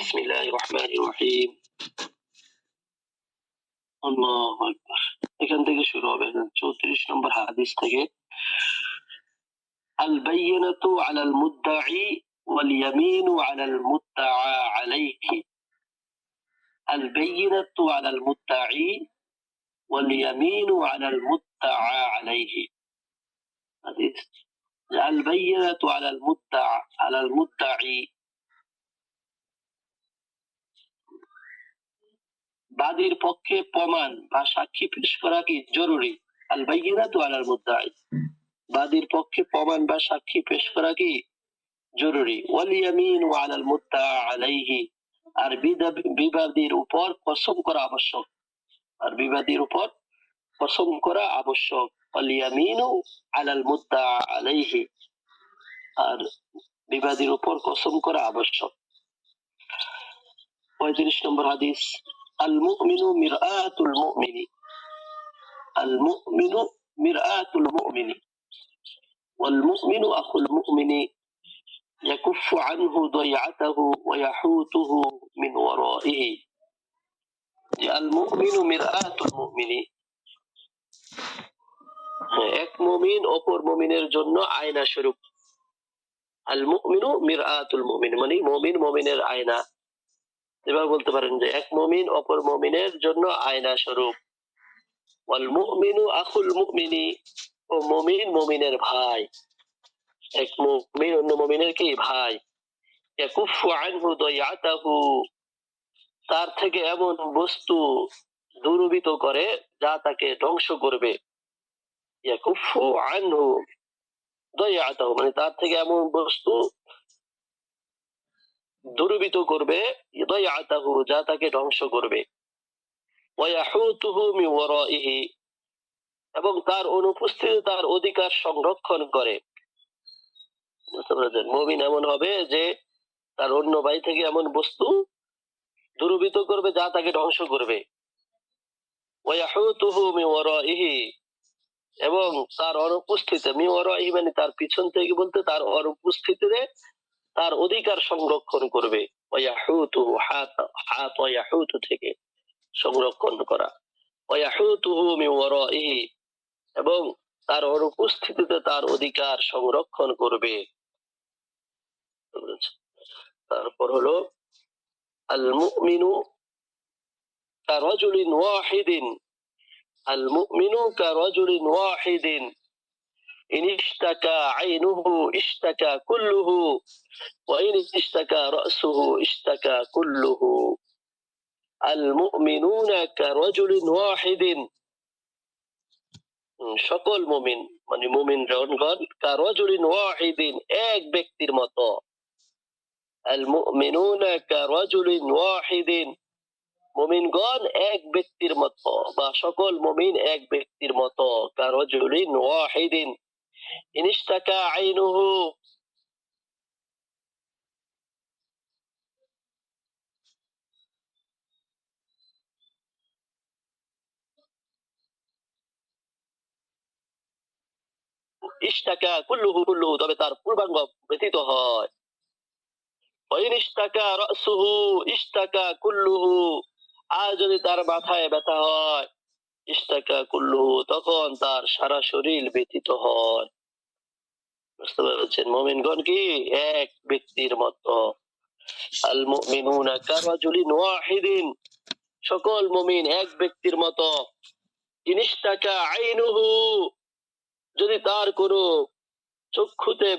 বিসমিল্লাহির রহমানির রহিম। আল্লাহু আকবার। এখান থেকে শুরু হবে 34 নম্বর হাদিস থেকে। আল বাইয়িনাতু আলাল মুদ্দাঈ ওয়াল ইয়ামিনু আলাল মুদ্দাআ আলাইহি। আল বাইয়িনাতু আলাল মুদ্দাঈ ওয়াল ইয়ামিনু আলাল মুদ্দাআ আলাইহি। হাদিস আল বাইয়িনাতু আলাল মুদ্দাঈ, বাদীর পক্ষে প্রমাণ বা সাক্ষী পেশ করা কি জরুরি? আল বাইয়িনাতু আলাল মুদ্দাঈ, বাদীর পক্ষে প্রমাণ বা সাক্ষী পেশ করা কি জরুরি। ওয়াল ইয়ামিনু আলাল মুদ্দাআ আলাইহি, আর বিবাদীর উপর কসম করা আবশ্যক। আর বিবাদীর উপর কসম করা আবশ্যক। ওয়াল ইয়ামিনু আলাল মুদ্দাআ আলাইহি, আর বিবাদীর উপর কসম করা আবশ্যক। 35 নম্বর হাদিস। আল মুমিনু মিরআতুল মুমিনি, আল মুমিনু মিরআতুল মুমিনি ওয়াল মুমিনু আখুল মুমিনি ইয়াকুফু আনহু দাইআতাহু ওয়া ইয়াহুতুহু মিন ওয়ারাইহি। আল মুমিনু মিরআতুল মুমিনি, এক মুমিন অপর মুমিনের জন্য আয়না স্বরূপ। আল মুমিনু মিরআতুল মুমিন মানে মুমিন মুমিনের আয়না। এভাবে বলতে পারেন যে এক মুমিন অপর মুমিনের জন্য আয়না স্বরূপ। ওয়াল মুমিনু আখুল মুমিনি, ও মুমিন মুমিনের ভাই। এক মুমিন অন্য মুমিনের কি ভাই। ইয়াকুফু আনহু দাইআতাহু, তার থেকে এমন বস্তু দূরীভূত করে যা তাকে ধ্বংস করবে। ইয়াকুফু আনহু দাইআতাহু মানে তার থেকে এমন বস্তু দূরীভূত করবে, দাইআতাহু যা তাকে ধ্বংস করবে। ওয়া ইয়াহুতুহু মিন ওয়ারাইহি, এবং তার অনুপস্থিতিতে তার অধিকার সংরক্ষণ করে। মুমিন এমন হবে যে তার অন্য ভাই থেকে এমন বস্তু দূরীভূত করবে যা তাকে ধ্বংস করবে। ওয়া ইয়াহুতুহু মিন ওয়ারাইহি, এবং তার অনুপস্থিতিতে, মিন ওয়ারাইহি মানে তার পিছন থেকে বলতে তার অনুপস্থিতিতে তার অধিকার সংরক্ষণ করবে। ওয়া ইয়াহুতুহু হাত ওয়া ইয়াহুতু থেকে সংরক্ষণ করা। ওয়া ইয়াহুতুহু মিন ওয়ারাইহি, এবং তার অনুপস্থিতিতে তার অধিকার সংরক্ষণ করবে। তারপর হলো আল মুমিনু কারাজুলিন ওয়াহিদিন, আল মুমিনু কারাজুলিন ওয়াহিদিন ইন ইশতাকা আইনুহু ইশতাকা কুল্লুহু ওয়া ইন ইশতাকা রাসুহু ইশতাকা কুল্লুহু। আল মুমিনুনা কারাজুলিন ওয়াহিদিন, সকল মুমিন মানে মুমিনগণ কারাজুলিন ওয়াহিদিন এক ব্যক্তির মতো। আল মুমিনুনা কারাজুলিন ওয়াহিদিন, মুমিনগণ এক ব্যক্তির মতো বা সকল মুমিন এক ব্যক্তির মতো। কারাজুলিন ওয়াহিদিন ইন ইশতাকা আইনুহু, ইশতাকা কুল্লুহু কুল্লুহু তবে তার পূর্বাঙ্গ ব্যতীত হয়। ওয়া ইন ইশতাকা রাসুহু ইশতাকা কুল্লুহু, আর যদি তার মাথায় ব্যথা হয়, ইশতাকা কুল্লুহু তখন তার সারা শরীর ব্যথিত হয়। বুঝতে পেরেছেন? মুমিনগণ কি এক ব্যক্তির মতো। আল মুমিনুনা কারাজুলিন ওয়াহিদিন, সকল মুমিন এক ব্যক্তির মতো। ইন ইশতাকা আইনুহু, যদি তার কোনো চক্ষুতে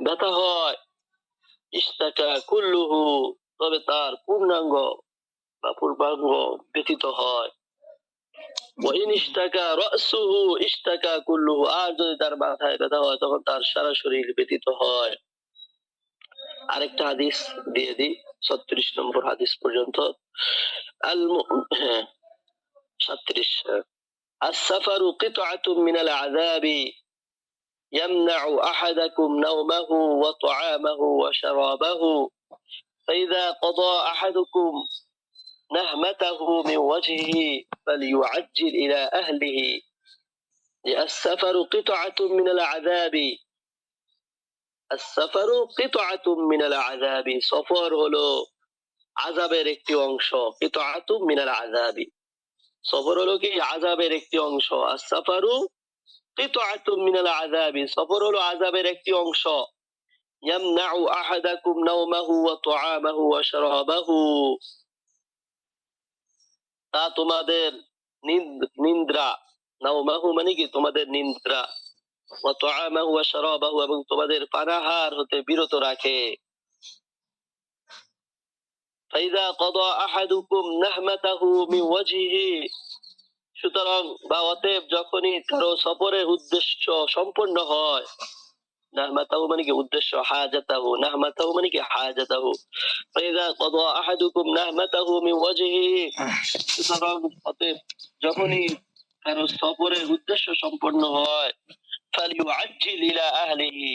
ব্যথা হয়, ইশতাকা কুল্লুহু তবে তার পূর্ণাঙ্গ বা পূর্বাঙ্গ ব্যথিত হয়। ওয়া ইন ইশতাকা রাসুহু ইশতাকা কুল্লুহু, আর যদি তার মাথায় ব্যথা হয় তখন তার সারা শরীর ব্যথিত হয়। আরেকটা হাদিস দিয়ে দিই 36 নম্বর হাদিস পর্যন্ত। আল 37 السفر قطعة من العذاب يمنع أحدكم نومه وطعامه وشرابه فإذا قضى أحدكم نهمته من وجهه فليعجل إلى أهله السفر قطعة من العذاب السفر قطعة من العذاب, সফর হলো আযাবের একটি অংশ, কিতআতুম মিনাল আযাবি। সফর হলো কি আযাবের একটি অংশ। আস-সাফারু কিতআতুম মিনাল আযাবি, সফর হলো আযাবের একটি অংশ। ইয়ামনাউ আহাদাকুম নাওমাহু ওয়া তুআমাহু ওয়া শারাবাহু, তা তোমাদের নিদ্রা, নাওমাহু মানে কি তোমাদের নিদ্রা, ওয়া তুআমাহু ওয়া শারাবাহু এবং তোমাদের পানাহার হতে বিরত রাখে। ফাইযা ক্বাদা আহাদুকুম নাহমাতাহু মিন ওয়াজহিহি, সুতরাং বা অতএব যখনই কারো সফরের উদ্দেশ্য সম্পন্ন হয়, নাহমাতাহু মানে কি উদ্দেশ্য, হাজাতাহু, নাহমাতাহু মানে কি হাজাতাহু, ফাইযা ক্বাদা আহাদুকুম নাহমাতাহু মিন ওয়াজহিহি, সুতরাং অতএব যখনই কারো সফরের উদ্দেশ্য সম্পন্ন হয়, ফালিউআজ্জিল ইলা আহলিহি,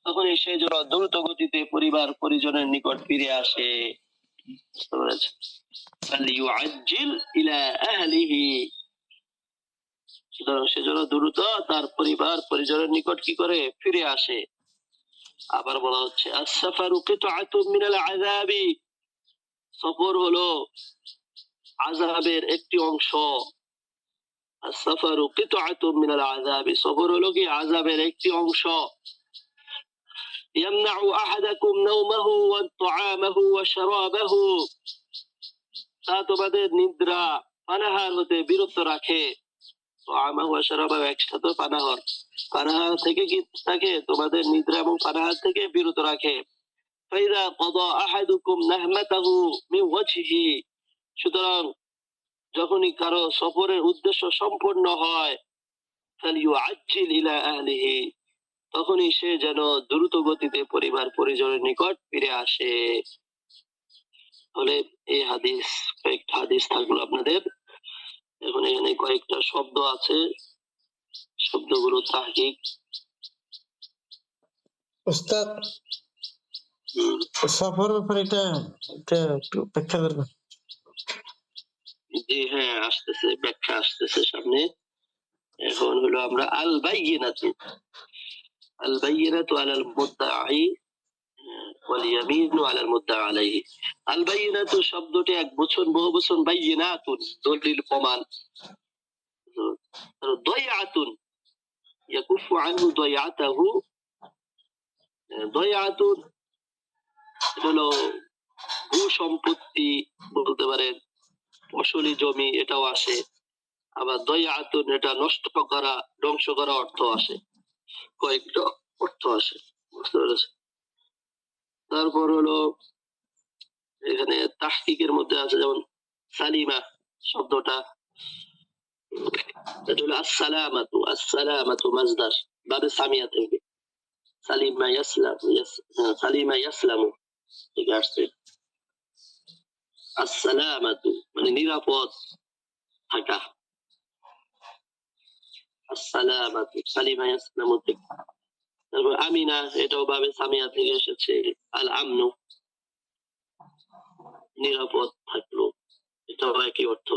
তখনই সে যেন দ্রুত গতিতে পরিবার পরিজনের নিকট ফিরে আসে। ফালিউআজ্জিল ইলা আহলিহি, সুতরাং সে যেন দ্রুত তার পরিবার পরিজনের নিকট কি করে ফিরে আসে। আবার বলা হচ্ছে আস-সাফারু কিতআতুম মিনাল আযাবি, সফর হলো আযাবের একটি অংশ। আস-সাফারু কিতআতুম মিনাল আযাবি, সফর হলো কি আযাবের একটি অংশ। ইয়ামনাউ আহাদাকুম নাওমাহু ওয়া তুআমাহু ওয়া শারাবাহু, তা তোমাদের নিদ্রা পানাহার হতে বিরত রাখে। তুআমাহু ওয়া শারাবাহু একসাথে পানাহার থেকে কি থাকে, তোমাদের নিদ্রা এবং পানাহার থেকে বিরত রাখে। ফাইযা ক্বাদা আহাদুকুম নাহমাতাহু মিন ওয়াজহিহি, সুতরাং যখনই কারো সফরের উদ্দেশ্য সম্পন্ন হয়, ফালিউআজ্জিল ইলা আহলিহি, তখনই সে যেন দ্রুত গতিতে পরিবার পরিজনের নিকট ফিরে আসে। তাহলে এই কয়েকটা হাদিস থাকলো আপনাদের। এখন এখানে কয়েকটা শব্দ আছে, শব্দগুলো তাহকিক। উস্তাদ, সফরের উপর এটা একটু ব্যাখ্যা করবেন? জি হ্যাঁ, আসতেছে, ব্যাখ্যা আসতেছে সামনে। এখন হলো আমরা আল বাইয়িনাতু আলাল মুদ্দাঈ ওয়াল ইয়ামিনু আলাল মুদ্দা আলাইহি। আল বাইয়িনাতু শব্দটি এক বচন, বহু বচন, বাইয়িনাতুন দলিল প্রমাণ। দয়আতুন ইয়াকুফু আনহু দয়আতাহু, দয়আতুন হলো ভূ সম্পত্তি বলতে পারেন, ফসলি জমি, এটাও আসে। আবার দয়আতুন এটা নষ্ট করা, ধ্বংস করা অর্থ আসে, কয়েকটা অর্থ আসে, বুঝতে পেরেছেন? তারপর হলো এখানে তাহকিকের মধ্যে আছে যেমন সালিমা শব্দটা, এটা হলো আসসালামাতু মাজদার, বাবে সামিয়া থেকে সালিমা সালিমা ইয়াসলামু থেকে আসছে। আসসালামাতু মানে নিরাপদ থাকা, আসসালামাতু সালিমা ইয়াসলামু থেকে। তারপর আমিনা, এটাও বাবে সামিয়া থেকে এসেছে। আল আমনু নিরাপদ থাকলো, এটাও একই অর্থ।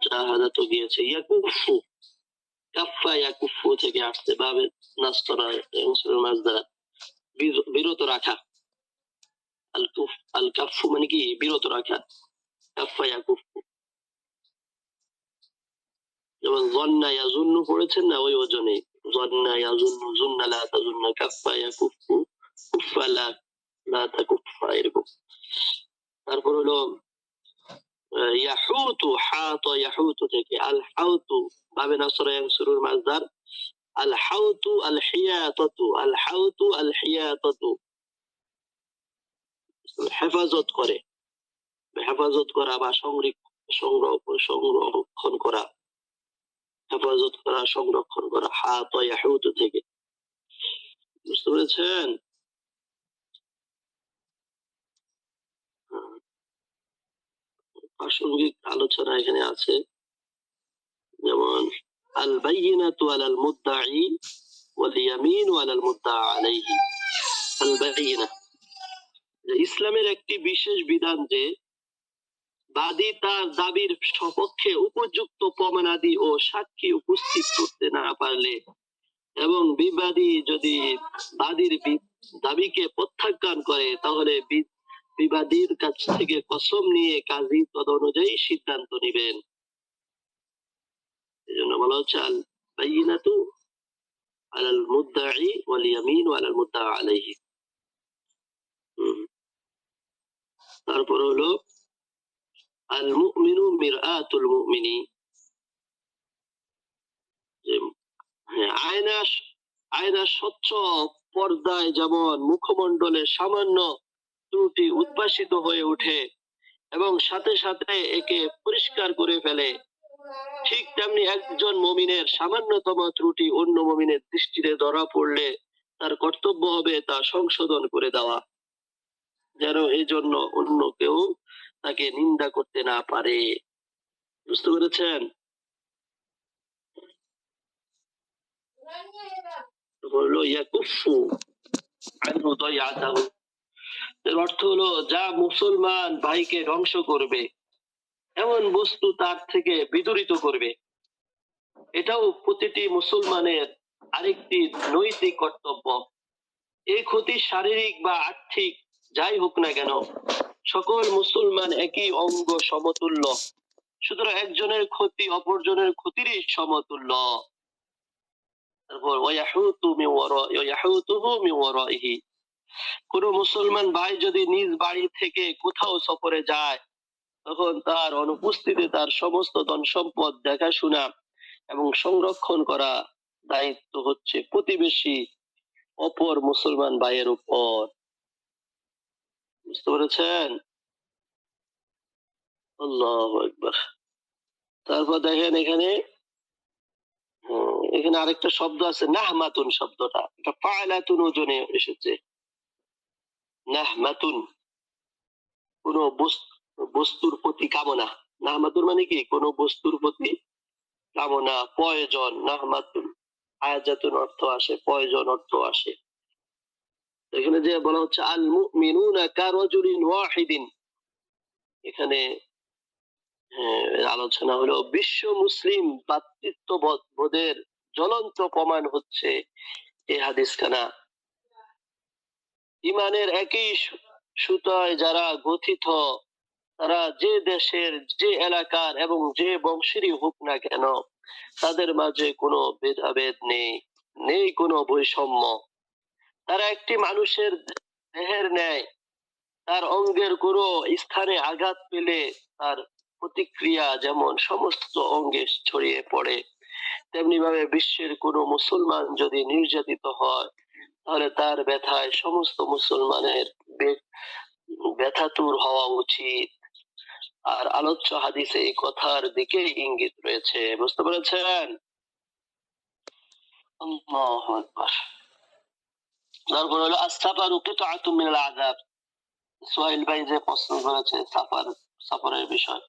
জাহাদা তো গিয়েছে। ইয়াকুফু, কাফা ইয়াকুফু থেকে আসছে, বাবে নাস্তরা মাছ দ্বারা বিরত রাখা। আল কাফু মানে কি বিরত রাখা, কাফা ইয়াকুফু। যেমন যন্না ইয়াজুন্নু পড়েছেন না, ওই ওজনে যন্না ইয়াজুন্নু, যুন্না লা তাজুন্না, কাফা ইয়াকুফু, কুফা লা তাকুফা, এরকম। তারপর হলো ইয়াহুতু, হাত ইয়াহুতু থেকে আল হাউতু, বাবে নাসরা ইয়ানসুরুল মাজদার। আল হাউতু আল হিয়াতাতু, আল হাউতু আল হিয়াতাতু হেফাজত করে, হেফাজত করা বা সংরক্ষণ করা, হেফাজত করা, সংরক্ষণ করা। হাত ইয়াহুতু থেকে, বুঝতে পেরেছেন? প্রাসঙ্গিক আলোচনা এখানে আছে, যেমন আল বাইয়িনাতু আলাল মুদ্দাঈ ওয়াল ইয়ামিনু আলাল মুদ্দা আলাইহি। আল বাইয়িনা ইসলামের একটি বিশেষ বিধান যে বাদী তার দাবির সপক্ষে উপযুক্ত প্রমাণাদি ও সাক্ষী উপস্থিত করতে না পারলে এবং বিবাদী যদি বাদীর দাবিকে প্রত্যাখ্যান করে, তাহলে বিবাদীর কাছ থেকে কসম নিয়ে কাজী তদ অনুযায়ী সিদ্ধান্ত নেবেন। এই জন্য বলা হচ্ছে আল বাইয়িনাতু আলাল মুদ্দাই ওয়াল ইয়ামিন আলাল মুদ্দা আলাইহি। তারপর হলো আল মুমিনু মিরআতুল মুমিনি, আয়না আয়না স্বচ্ছ পর্দায় যেমন মুখমণ্ডলে সামান্য ত্রুটি উদ্ভাসিত হয়ে ওঠে এবং সাথে সাথে একে পরিষ্কার করে ফেলে, ঠিক তেমনি একজন মুমিনের সামান্যতম ত্রুটি অন্য মুমিনের দৃষ্টিতে ধরা পড়লে তার কর্তব্য হবে তা সংশোধন করে দেওয়া, যেন এই জন্য অন্য কেউ তাকে নিন্দা করতে না পারে। বুঝতে পেরেছেন? বললো ইয়াকুফু আনহু দাইয়াতাহু, এর অর্থ হলো যা মুসলমান ভাইকে ধ্বংস করবে এমন বস্তু তার থেকে বিদূরিত করবে। এটাও প্রতিটি মুসলমানের আরেকটি নৈতিক কর্তব্য। এই ক্ষতি শারীরিক বা আর্থিক যাই হোক না কেন, সকল মুসলমান একই অঙ্গ সমতুল্য, সুতরাং একজনের ক্ষতি অপরজনের ক্ষতিরই সমতুল্য। তারপর ওয়ায়াহুতুহু মিন ওয়ারাইহি, কোন মুসলমান ভাই যদি নিজ বাড়ি থেকে কোথাও সফরে যায় তখন তার অনুপস্থিতিতে তার সমস্ত ধন সম্পদ দেখাশোনা এবং সংরক্ষণ করা দায়িত্ব হচ্ছে প্রতিবেশী অপর মুসলমান ভাইয়ের উপর। বুঝতে পেরেছেন? আল্লাহু আকবার। তারপর দেখেন এখানে এখানে আরেকটা শব্দ আছে নাহমাতুন, শব্দটা এটা ফাআলাতুন ওজনে এসেছে। নাহমাতুন কোন বস্তুর প্রতি কামনা, নাহমাতুন মানে কি কোন বস্তুর প্রতি কামনা, প্রয়োজন। নাহমাতুন আয়াজাতুন অর্থ আসে, প্রয়োজন অর্থ আসে। এখানে যে বলা হচ্ছে আল মুমিনুনা কারাজুলিন ওয়াহিদিন, এখানে আলোচনা হলো বিশ্ব মুসলিম ভ্রাতৃত্ববোধের জ্বলন্ত প্রমাণ হচ্ছে এই হাদিস খানা। ইমানের একই সুতায় যারা গঠিত, তারা যে দেশের যে এলাকার এবং যে বংশেরই হোক না কেন, তাদের মাঝে কোনো ভেদাভেদ নেই, নেই কোনো বৈষম্য। তারা একটি মানুষের দেহের ন্যায়, তার অঙ্গের কোনো স্থানে আঘাত পেলে তার প্রতিক্রিয়া যেমন সমস্ত অঙ্গে ছড়িয়ে পড়ে, তেমনি ভাবে বিশ্বের কোনো মুসলমান যদি নির্যাতিত হয় তাহলে তার ব্যথায় সমস্ত মুসলমানের ব্যথাতুর হওয়া উচিত। আর আলোচ্য হাদিসে এই কথার দিকে ইঙ্গিত রয়েছে। বুঝতে পেরেছেন? আল্লাহু আকবার। তারপর হলো আস-সাফারু কিতআতুম মিনাল আযাব। সোহেল ভাই যে প্রশ্ন করেছে সফরের বিষয়,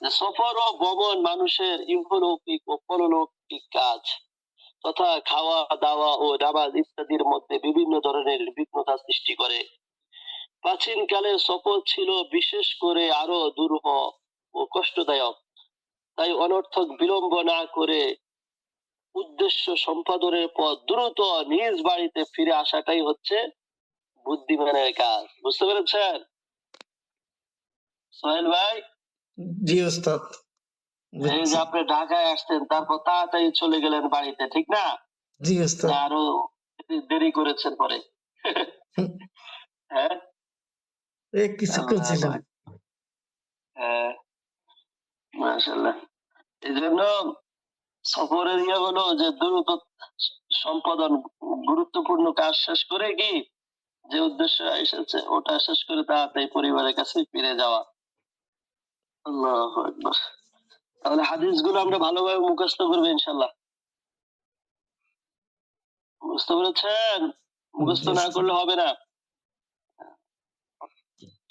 যে সফর ও ভ্রমণ মানুষের ইহলৌকিক ও পরলৌকিক কাজ তথা খাওয়া দাওয়া ও নামাজ ইত্যাদির মধ্যে বিভিন্ন ধরনের বিঘ্নতা সৃষ্টি করে। প্রাচীন কালে সফর ছিল বিশেষ করে আরো দুরূহ ও কষ্টদায়ক, তাই অনর্থক বিলম্ব না করে উদ্দেশ্য সম্পাদনের পর দ্রুত নিজ বাড়িতে ফিরে আসাটাই হচ্ছে বুদ্ধিমানের কাজ। বুঝতে পেরেছেন সোহেল ভাই? জি ওস্তাদ। এই যে আপনি ঢাকায় আসতেন, তারপর তাড়াতাড়ি চলে গেলেন বাড়িতে, ঠিক না? জি ওস্তাদ। আরো দেরি করেছেন পরে। হ্যাঁ, কিছুক্ষণ ছিলাম। হ্যাঁ, মাশাআল্লাহ। এই জন্য সফরের ইয়ে হলো যে দ্রুত সম্পাদন, গুরুত্বপূর্ণ কাজ শেষ করে কি যে উদ্দেশ্য এসেছে ওটা শেষ করে তাড়াতাড়ি পরিবারের কাছে ফিরে যাওয়া। আল্লাহু আকবার। তাহলে হাদিসগুলো আমরা ভালোভাবে মুখস্থ করবো ইনশাআল্লাহ। বুঝতে পেরেছেন? মুখস্থ না করলে হবে না।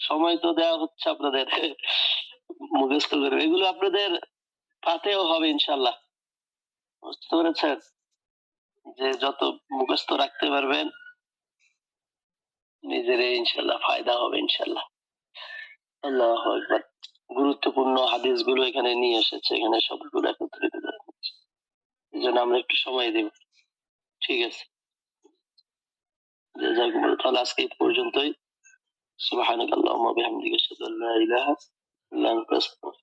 সময় তো দেওয়া হচ্ছে আপনাদের, মুখস্থ করবে, এগুলো আপনাদের পাতেও হবে ইনশাআল্লাহ। বুঝতে পেরেছেন? যে যত মুখস্থ রাখতে পারবেন নিজেরই ইনশাআল্লাহ ফায়দা হবে ইনশাআল্লাহ। আল্লাহু আকবার। গুরুত্বপূর্ণ হাদিসগুলো এখানে নিয়ে এসেছে, এখানে সবগুলো একত্রিত করে নিয়েছে। এই জন্য আমরা একটু সময় দেব। ঠিক আছে, তাহলে আজকে এই পর্যন্তই। সুবহানাকাল্লাহুম্মা ওয়া বিহামদিকা আশহাদু আল্লা ইলাহা ইল্লা আনতা আস্তাগফিরুকা